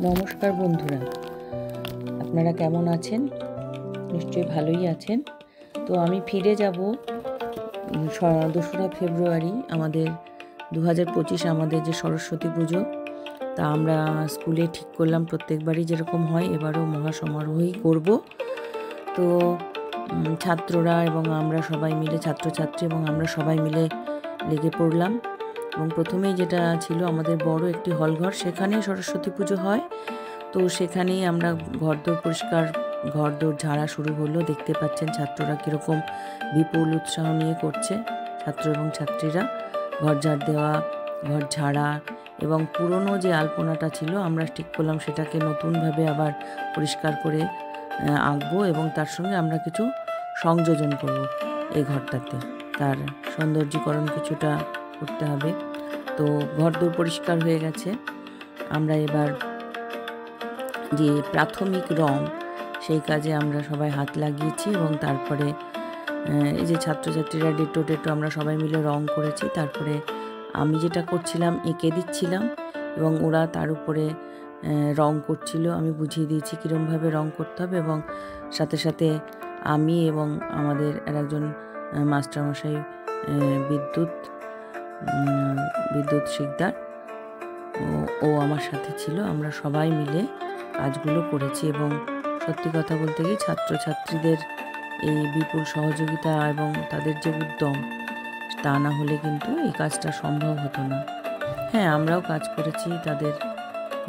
নমস্কার বন্ধুরা, আপনারা কেমন আছেন? নিশ্চয়ই ভালোই আছেন। তো আমি ফিরে যাব 2রা ফেব্রুয়ারি আমাদের 2025 আমাদের যে সরস্বতী পুজো, তা আমরা স্কুলে ঠিক করলাম প্রত্যেকবারই যেরকম হয় এবারও মহাসমারোহই করব। তো ছাত্ররা এবং আমরা সবাই মিলে, ছাত্রছাত্রী এবং আমরা সবাই মিলে লেগে পড়লাম। এবং প্রথমেই যেটা ছিল আমাদের বড় একটি হলঘর, সেখানেই সরস্বতী পুজো হয়। তো সেখানেই আমরা ঘরদোর পরিষ্কার, ঘরদোর ঝাড়া শুরু হলো। দেখতে পাচ্ছেন ছাত্ররা কীরকম বিপুল উৎসাহ নিয়ে করছে। ছাত্র এবং ছাত্রীরা ঘর ঝাড় দেওয়া, ঘর ঝাড়া এবং পুরনো যে আলপনাটা ছিল আমরা ঠিক করলাম সেটাকে নতুনভাবে আবার পরিষ্কার করে আঁকবো এবং তার সঙ্গে আমরা কিছু সংযোজন করব এই ঘরটাতে। তার সৌন্দর্যীকরণ কিছুটা করতে হবে। তো ঘরদোর পরিষ্কার হয়ে গেছে। আমরা এবার যে প্রাথমিক রং, সেই কাজে আমরা সবাই হাত লাগিয়েছি এবং তারপরে এই যে ছাত্রছাত্রীরা ডেটো আমরা সবাই মিলে রং করেছি। তারপরে আমি যেটা করছিলাম এঁকে দিচ্ছিলাম এবং ওরা তার উপরে রং করছিল। আমি বুঝিয়ে দিয়েছি কীরকমভাবে রং করতে হবে এবং সাথে সাথে আমি এবং আমাদের একজন মাস্টারমশাই বিদ্যুৎ শিকদার, ও আমার সাথে ছিল। আমরা সবাই মিলে কাজগুলো করেছি এবং সত্যি কথা বলতে গিয়ে ছাত্রছাত্রীদের এই বিপুল সহযোগিতা এবং তাদের যে উদ্যম, তা না হলে কিন্তু এই কাজটা সম্ভব হতো না। হ্যাঁ, আমরাও কাজ করেছি, তাদের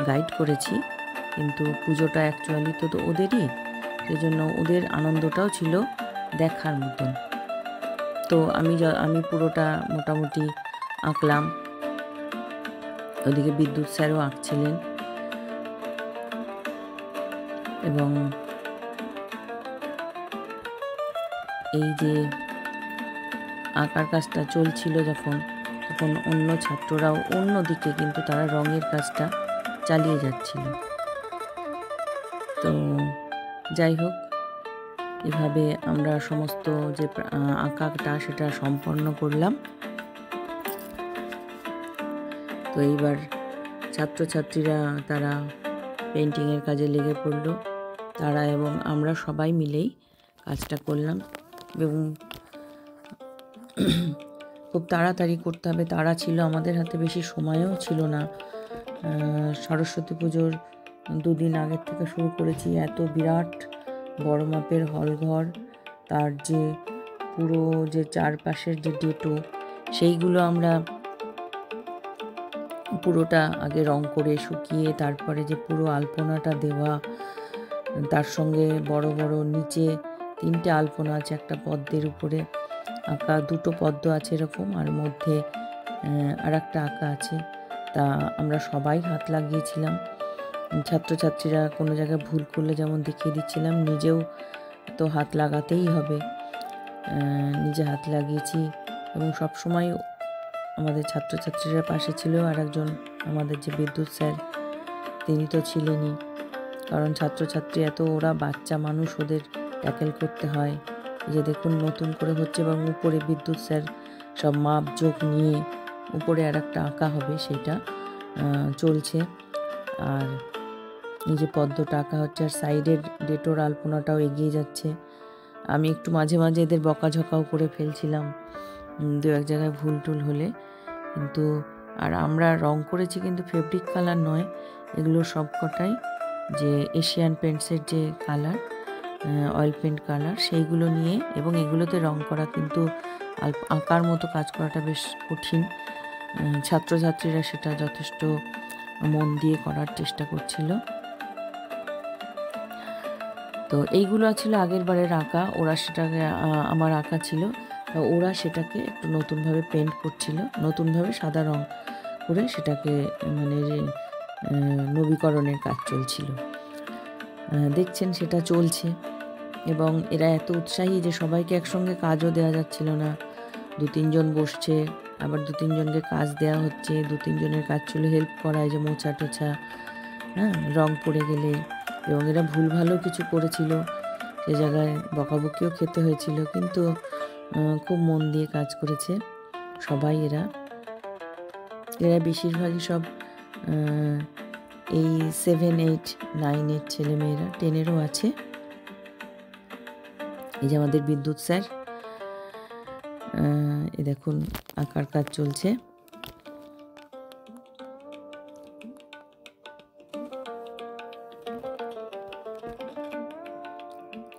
গাইড করেছি, কিন্তু পুজোটা অ্যাকচুয়ালি তো ওদেরই, সেই জন্য ওদের আনন্দটাও ছিল দেখার মতন। তো আমি পুরোটা মোটামুটি আঁকলাম। ওদিকে বিদ্যুৎ স্যারও আঁকছিলেন এবং এই যে আঁকার কাজটা চলছিল তখন অন্য ছাত্ররাও অন্যদিকে কিন্তু তারা রঙের কাজটা চালিয়ে যাচ্ছিল। তো যাই হোক, এভাবে আমরা সমস্ত যে আঁকাটা সেটা সম্পন্ন করলাম। তো এইবার ছাত্রছাত্রীরা তারা পেন্টিংয়ের কাজে লেগে পড়লো। তারা এবং আমরা সবাই মিলেই কাজটা করলাম এবং খুব তাড়াতাড়ি করতে হবে, তারা ছিল। আমাদের হাতে বেশি সময়ও ছিল না। সরস্বতী পুজোর 2 দিন আগের থেকে শুরু করেছি। এত বিরাট বড় মাপের হলঘর, তার যে পুরো যে চারপাশের যে ডেটো, সেইগুলো আমরা পুরোটা আগে রং করে শুকিয়ে তারপরে যে পুরো আলপনাটা দেওয়া, তার সঙ্গে বড় বড় নিচে 3টে আলপনা আছে, একটা পদ্মের উপরে আঁকা, 2টো পদ্ম আছে এরকম, আর মধ্যে আর একটা আঁকা আছে। তা আমরা সবাই হাত লাগিয়েছিলাম। ছাত্রছাত্রীরা কোনো জায়গায় ভুল করলে যেমন দেখিয়ে দিচ্ছিলাম, নিজেও তো হাত লাগাতেই হবে। নিজে হাত লাগিয়েছি এবং সবসময় আমাদের ছাত্রছাত্রীরা পাশে ছিল। আর একজন আমাদের যে বিদ্যুৎ স্যার, তিনি তো ছিলেনই, কারণ ছাত্রছাত্রী এত, ওরা বাচ্চা মানুষ, ওদের ট্যাকেল করতে হয়। যে দেখুন নতুন করে হচ্ছে এবং উপরে বিদ্যুৎ স্যার সব মাপ যোগ নিয়ে উপরে আর একটা আঁকা হবে, সেটা চলছে। আর এই যে পদ্মটা আঁকা হচ্ছে, আর সাইডের ডেটোর আলপনাটাও এগিয়ে যাচ্ছে। আমি একটু মাঝে মাঝে এদের বকাঝকাও করে ফেলছিলাম 2-1 জায়গায় ভুল টুল হলে, কিন্তু আর আমরা রং করেছি কিন্তু ফেব্রিক কালার নয়, এগুলো সব কটাই যে এশিয়ান পেন্টসের যে কালার, অয়েল পেন্ট কালার, সেইগুলো নিয়ে। এবং এগুলোতে রং করা কিন্তু আঁকার মতো কাজ করাটা বেশ কঠিন। ছাত্রছাত্রীরা সেটা যথেষ্ট মন দিয়ে করার চেষ্টা করছিল। তো এইগুলো ছিল আগের বারের আঁকা, ওরা সেটাকে আমার আঁকা ছিল, ওরা সেটাকে একটু নতুনভাবে পেন্ট করছিল, নতুনভাবে সাদা রং করে সেটাকে মানে নবীকরণের কাজ চলছিল। দেখছেন সেটা চলছে এবং এরা এত উৎসাহী যে সবাইকে একসঙ্গে কাজও দেওয়া যাচ্ছিল না। 2-3 জন বসছে, আবার 2-3 জনকে কাজ দেওয়া হচ্ছে, 2-3 জনের কাজ ছিল হেল্প করা, যে মোছা টোছা, রং পড়ে গেলে। এবং এরা ভুলভালও কিছু করেছিল, সে জায়গায় বকাবকিও খেতে হয়েছিল, কিন্তু খুব মন দিয়ে কাজ করেছে সবাই। এরা বেশিরভাগই সব এই 7, 8, 9, 8 ছেলেমেয়েরা, 10-এরও আছে। এই যে আমাদের বিদ্যুৎ স্যার, এ দেখুন আঁকার কাজ চলছে।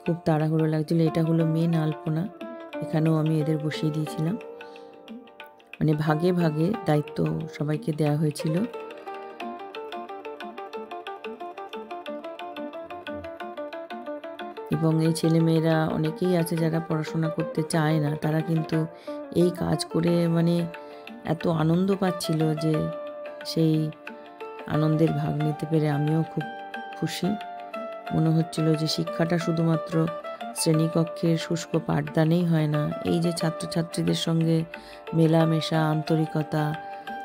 খুব তাড়াহুড়ো লাগছিল। এটা হলো মেন আলপনা, এখানেও আমি এদের বসিয়ে দিয়েছিলাম, মানে ভাগে ভাগে দায়িত্ব সবাইকে দেওয়া হয়েছিল। এবং এই ছেলেমেয়েরা অনেকেই আছে যারা পড়াশোনা করতে চায় না, তারা কিন্তু এই কাজ করে মানে এত আনন্দ পাচ্ছিল যে সেই আনন্দের ভাগ নিতে পেরে আমিও খুব খুশি। মনে হচ্ছিল যে শিক্ষাটা শুধুমাত্র শ্রেণীকক্ষের শুষ্ক পাঠদানেই হয় না, এই যে ছাত্রছাত্রীদের সঙ্গে মেলামেশা, আন্তরিকতা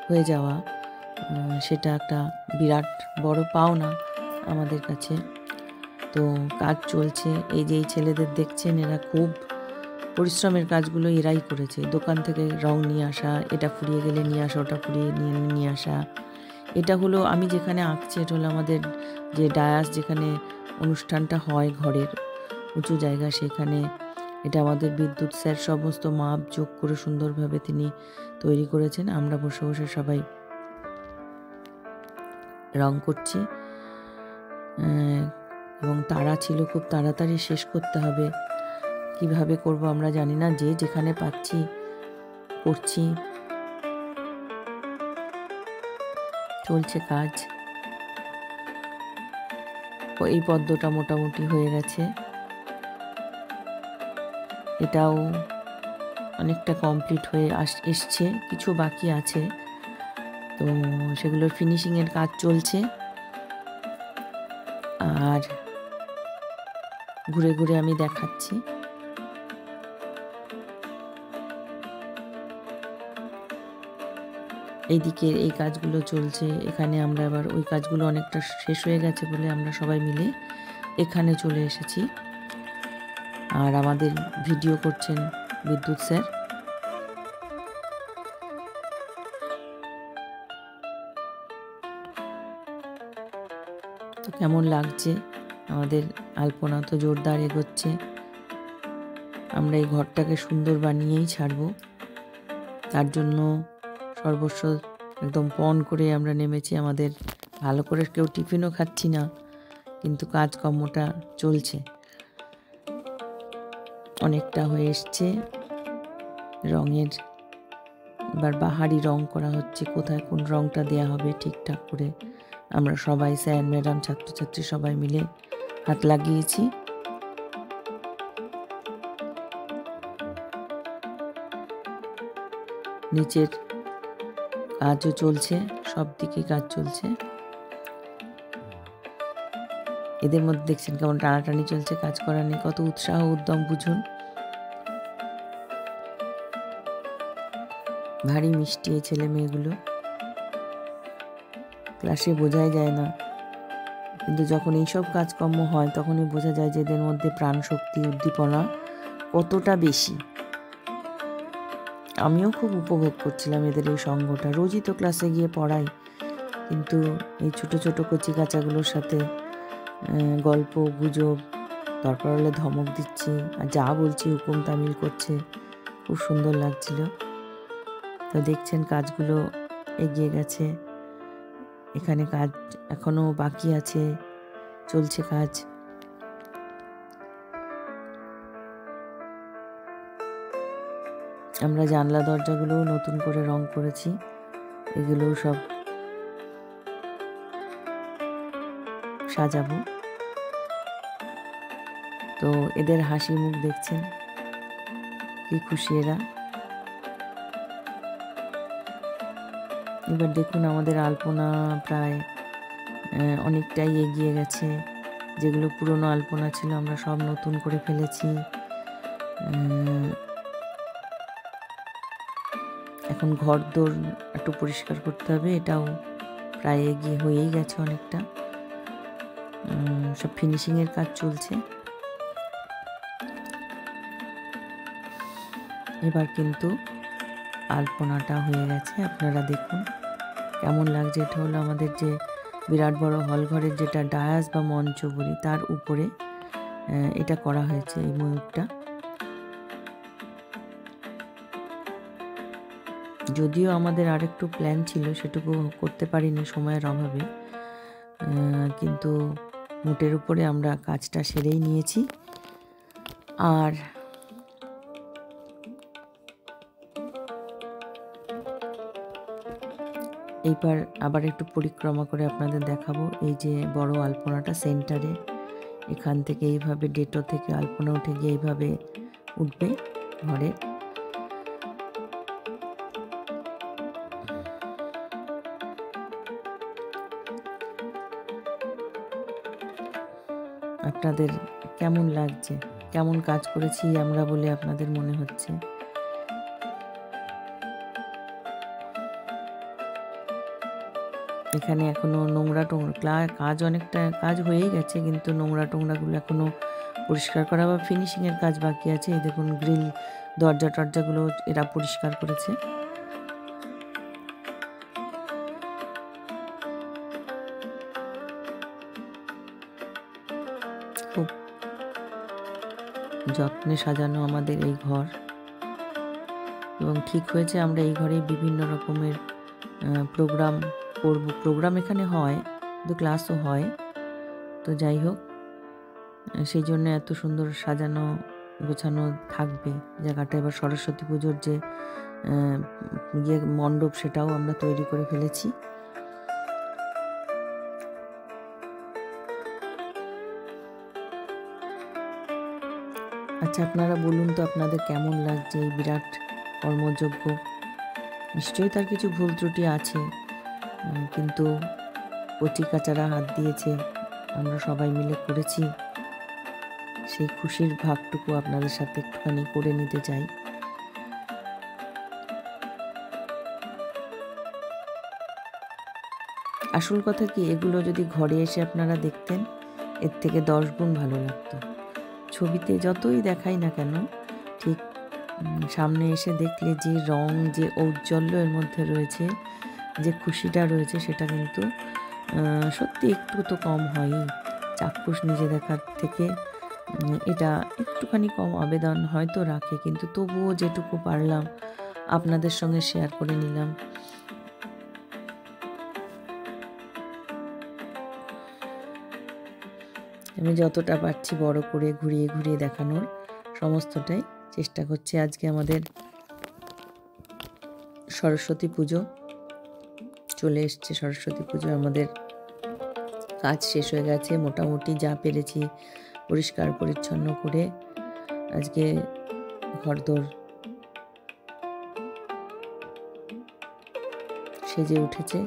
হয়ে যাওয়া, সেটা একটা বিরাট বড় পাওনা আমাদের কাছে। তো কাজ চলছে। এই যে এই ছেলেদের দেখছেন, এরা খুব পরিশ্রমের কাজগুলো এরাই করেছে। দোকান থেকে রং নিয়ে আসা, এটা ফুরিয়ে গেলে নিয়ে আসা, ওটা ফুরিয়ে নিয়ে আসা। এটা হলো আমি যেখানে আঁকছি, এটা হলো আমাদের যে ডায়াস, যেখানে অনুষ্ঠানটা হয় ঘরের উঁচু জায়গা, সেখানে এটা আমাদের বিদ্যুৎ স্যার সমস্ত মাপ যোগ করে সুন্দরভাবে তিনি তৈরি করেছেন। আমরা বসে বসে সবাই রং করছি, এবং তাড়া ছিল, খুব তাড়াতাড়ি শেষ করতে হবে। কিভাবে করব আমরা জানি না, যে যেখানে পাচ্ছি করছি। চলছে কাজ। এই পদ্মটা মোটামুটি হয়ে গেছে, এটাও অনেকটা কমপ্লিট হয়ে এসছে, কিছু বাকি আছে, তো সেগুলোর ফিনিশিংয়ের কাজ চলছে। আর ঘুরে ঘুরে আমি দেখাচ্ছি। এইদিকে এই কাজগুলো চলছে, এখানে আমরা আবার ওই কাজগুলো অনেকটা শেষ হয়ে গেছে বলে আমরা সবাই মিলে এখানে চলে এসেছি। আর আমাদের ভিডিও করছেন বিদ্যুৎ স্যার। তো কেমন লাগছে আমাদের আলপনা? তো জোরদার এগোচ্ছে। আমরা এই ঘরটাকে সুন্দর বানিয়েই ছাড়বো, তার জন্য সর্বস্ব একদম পণ করে আমরা নেমেছি। আমাদের ভালো করে কেউ টিফিনও খাচ্ছি না, কিন্তু কাজকর্মটা চলছে। অনেকটা হয়ে এসছে রঙের, এবার বাহারি রং করা হচ্ছে। কোথায় কোন রংটা দেয়া হবে ঠিকঠাক করে আমরা সবাই, স্যার, ম্যাডাম, ছাত্রছাত্রী সবাই মিলে হাত লাগিয়েছি। নিচের কাজও চলছে, সব দিকে কাজ চলছে। এদের মধ্যে দেখছেন কেমন টানাটানি চলছে, কাজ করা নিয়ে কত উৎসাহ উদ্যম বুঝুন। ভারী মিষ্টি এই ছেলে মেয়েগুলো, ক্লাসে বোঝাই যায় না, কিন্তু যখন এইসব কাজকর্ম হয় তখনই বোঝা যায় যে এদের মধ্যে প্রাণ শক্তি, উদ্দীপনা কতটা বেশি। আমিও খুব উপভোগ করছিলাম এদের এই সঙ্গটা। রোজই তো ক্লাসে গিয়ে পড়াই, কিন্তু এই ছোট ছোট কচি কাচাগুলোর সাথে গল্প গুজব, দরকার হলে ধমক দিচ্ছি, আর যা বলছি হুকুম তামিল করছে, খুব সুন্দর লাগছিল। তো দেখছেন কাজগুলো এগিয়ে গেছে, এখানে কাজ এখনো বাকি আছে, চলছে কাজ। আমরা জানলা দরজাগুলোও নতুন করে রং করেছি, এগুলোও সব সাজাবো। তো এদের হাসি মুখ দেখছেন, কি খুশি এরা। এবার দেখুন আমাদের আলপনা প্রায় অনেকটাই এগিয়ে গেছে। যেগুলো পুরনো আলপনা ছিল আমরা সব নতুন করে ফেলেছি। এখন ঘরদোর একটু পরিষ্কার করতে হবে, এটাও প্রায় এগিয়ে হয়েই গেছে অনেকটা। সব ফিনিশিংয়ের কাজ চলছে। এবার কিন্তু আলপনাটা হয়ে গেছে, আপনারা দেখুন কেমন লাগছে। এটা হলো আমাদের যে বিরাট বড় হল ঘরের যেটা ডায়াস বা মঞ্চ বলি তার উপরে এটা করা হয়েছে এই ময়ূরটা। যদিও আমাদের আরেকটু প্ল্যান ছিল, সেটুকু করতে পারিনি সময়ের অভাবে, কিন্তু মোটের উপরে আমরা কাজটা সেরেই নিয়েছি। আর এইবার আবার একটু পরিক্রমা করে আপনাদের দেখাবো। এই যে বড় আলপনাটা সেন্টারে, এখান থেকে এইভাবে ডেটো থেকে আলপনা উঠে গিয়ে এইভাবে উঠবে ঘরে। আপনাদের কেমন লাগছে, কেমন কাজ করেছি আমরা বলে আপনাদের মনে হচ্ছে? এখানে এখনো নোংরা কাজ অনেকটা কাজ হয়েই গেছে, কিন্তু নোংরা টোংরাগুলো এখনো পরিষ্কার করা বা ফিনিশিংয়ের কাজ বাকি আছে। এই দেখুন গ্রিল, দরজা টরজাগুলো এরা পরিষ্কার করেছে। খুব যত্নে সাজানো আমাদের এই ঘর, এবং ঠিক হয়েছে আমরা এই ঘরে বিভিন্ন রকমের প্রোগ্রাম করব। প্রোগ্রাম এখানে হয়, কিন্তু ক্লাসও হয়। তো যাই হোক, সেই জন্য এত সুন্দর সাজানো গোছানো থাকবে জায়গাটা। এবার সরস্বতী পুজোর যে মণ্ডপ, সেটাও আমরা তৈরি করে ফেলেছি। আচ্ছা, আপনারা বলুন তো আপনাদের কেমন লাগছে এই বিরাট কর্মযজ্ঞ? নিশ্চয়ই তার কিছু ভুল ত্রুটি আছে, কিন্তু কচিকাচারা হাত দিয়েছে, আমরা সবাই মিলে করেছি। সেই খুশির ভাগটুকু আপনাদের সাথে একটুখানি করে নিতে চাই। আসল কথা কি, এগুলো যদি ঘরে এসে আপনারা দেখতেন, এর থেকে 10 গুণ ভালো লাগতো। ছবিতে যতই দেখাই না কেন, ঠিক সামনে এসে দেখলে যে রং, যে ঔজ্জ্বল্য এর মধ্যে রয়েছে, যে খুশিটা রয়েছে, সেটা কিন্তু সত্যি একটু তো কম হয়ই। চাক্ষুষ নিজে দেখার থেকে এটা একটুখানি কম আবেদন হয়তো রাখে, কিন্তু তবুও যেটুকু পারলাম আপনাদের সঙ্গে শেয়ার করে নিলাম। আমি যতটা পারছি বড় করে ঘুরিয়ে ঘুরিয়ে দেখানোর সমস্তটাই চেষ্টা করছি। আজকে আমাদের সরস্বতী পুজো চলে এসছে। সরস্বতী পুজো আমাদের কাজ শেষ হয়ে গেছে, মোটামুটি যা পেরেছি পরিষ্কার পরিচ্ছন্ন করে আজকে ঘরদোর সেজে উঠেছে।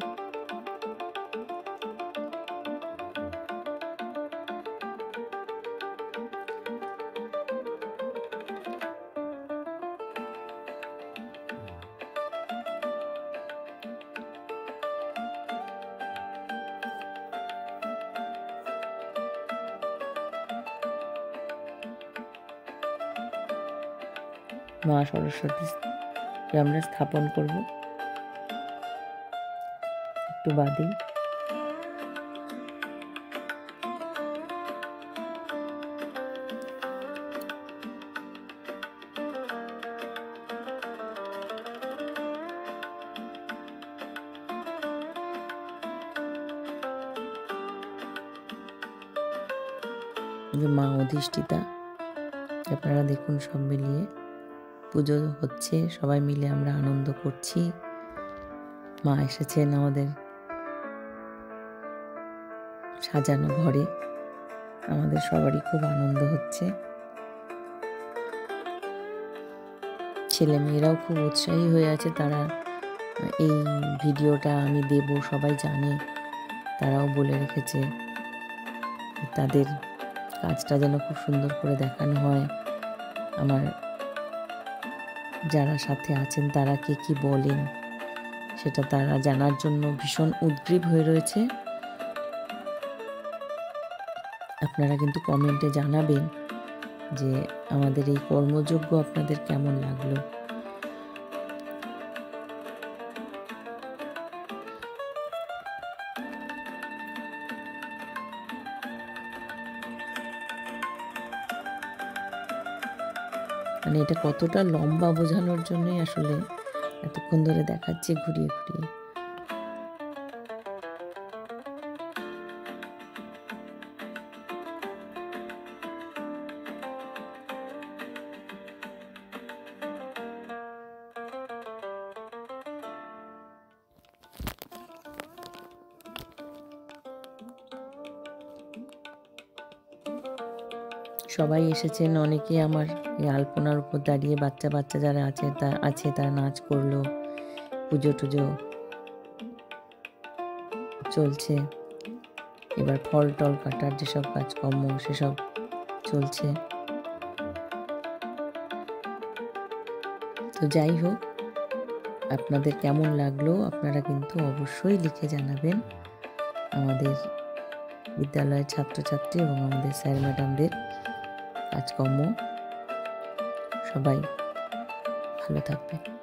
মা সরস্বতীকে আমরা স্থাপন করব একটু বাদেই। যে মা অধিষ্ঠিতা, আপনারা দেখুন সব মিলিয়ে পুজো হচ্ছে, সবাই মিলে আমরা আনন্দ করছি। মা এসেছেন আমাদের সাজানো ঘরে, আমাদের সবারই খুব আনন্দ হচ্ছে। ছেলে মেয়েরাও খুব উৎসাহী হয়ে আছে। তারা এই ভিডিওটা আমি দেব, সবাই জানে, তারাও বলে রেখেছে তাদের কাজটা যেন খুব সুন্দর করে দেখানো হয়। আমার যারা সাথে আছেন তারা কে কি বলেন সেটা তারা জানার জন্য ভীষণ উদ্গ্রীব হয়ে রয়েছে। আপনারা কিন্তু কমেন্টে জানাবেন যে আমাদের এই কর্মযজ্ঞ আপনাদের কেমন লাগলো। মানে এটা কতটা লম্বা বোঝানোর জন্যই আসলে এতক্ষণ ধরে দেখাচ্ছি ঘুরিয়ে ঘুরিয়ে। সবাই এসেছেন, অনেকে আমার এই আলপনার উপর দাঁড়িয়ে বাচ্চা বাচ্চা যারা আছে তারা নাচ করলো, পুজো টুজো চলছে। এবার ফল টল কাটার যেসব কাজকর্ম সেসব চলছে। তো যাই হোক, আপনাদের কেমন লাগলো আপনারা কিন্তু অবশ্যই লিখে জানাবেন। আমাদের বিদ্যালয়ের ছাত্রছাত্রী এবং আমাদের স্যার ম্যাডামদের কাজকর্ম। সবাই ভালো থাকবেন।